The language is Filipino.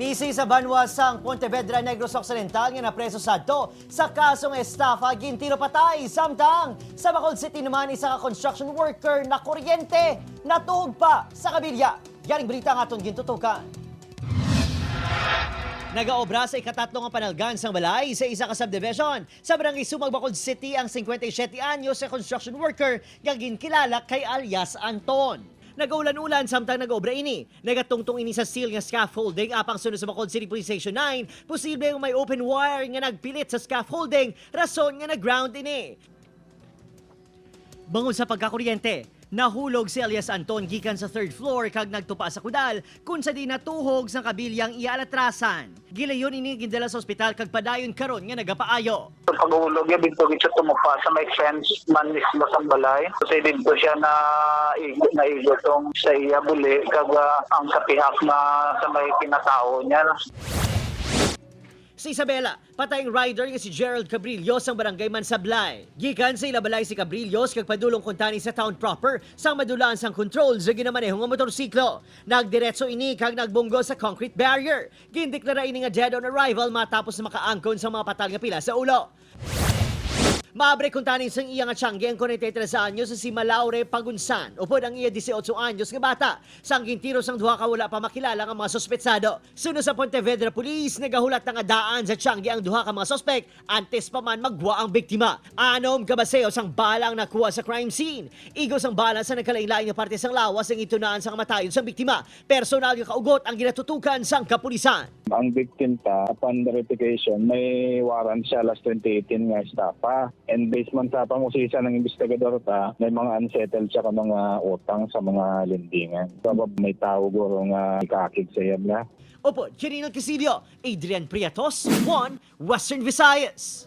Misi sa banwa sang Pontevedra Negros Occidental nga napreso sadto sa kasong estafa gintiro patay. Samtang sa Bacolod City naman isa ka construction worker na kuryente natuhog pa sa kabilya. Yaring balita nga atong gintutukan. Nagaobra sa ikatatlong ang panalgan sang balay sa isa ka subdivision sa barangay Sumag, Bacolod City ang 57 anyos sa construction worker nga ginkilala kay alias Anton. Nagaulan-ulan samtang nag-obra ini. Nagatungtong ini sa steel nga scaffolding apang sunod sa Bacolod City Police Station 9. Posible yung may open wire nga nagpilit sa scaffolding, rason nga nag-ground ini. Bangod sa pagkakuryente, nahulog si alias Anton gikan sa third floor kag nagtupa sa kudal kun sa di natuhog sa kabilyang ialatrasan. Gilayon ini gindala sa ospital kag padayon karon nga nagapaayo. Pag-ulog niya, dito siya tumupa sa may fence man mismo sa balay. Kasi dito siya naigotong sa iya buli kag ang kapihak na sa may kinatao niya. Si Isabela, patayng rider nga si Gerald Cabrillos ang barangay Mansablay. Gikan sa ilabalay si Cabrillos kag padulong kuntani sa town proper sang madulaan sang control sa ginamanehong nga motorsiklo. Nagdiretso ini kag nagbunggo sa concrete barrier. Gindeklara ini nga dead on arrival matapos na makaangkon sa mga patal nga pila sa ulo. Maabre kuntaning sang iya nga tiyangge ang 43 anyos sa si Malaure Pagunsan. Upod ang iya 18 anyos nga bata. Sang gintiro sang duha ka wala pa makilala nga mga sospetsado. Sunod sa Pontevedra Police, nagahulat na nga daan sa tiyangge ang duha ka mga sospek antes pa man magwa ang biktima. Anom kabaseo sang balang nakuha sa crime scene. Igos ang bala sa nagkalain-lain nga parte sang lawas ang itunaan sang matayon sang biktima. Personal nga kaugot ang ginatutukan sang kapulisan. Ang victim ta, upon verification, may warrant siya last 2018 nga estafa. And based man sa pangusisa ng investigador ta, may mga unsettled siya ka mga utang sa mga lendingan. Sabab may tao guro nga ikakig sa yan. Opo, Chirino Casilio, Adrian Priatos, 1 Western Visayas.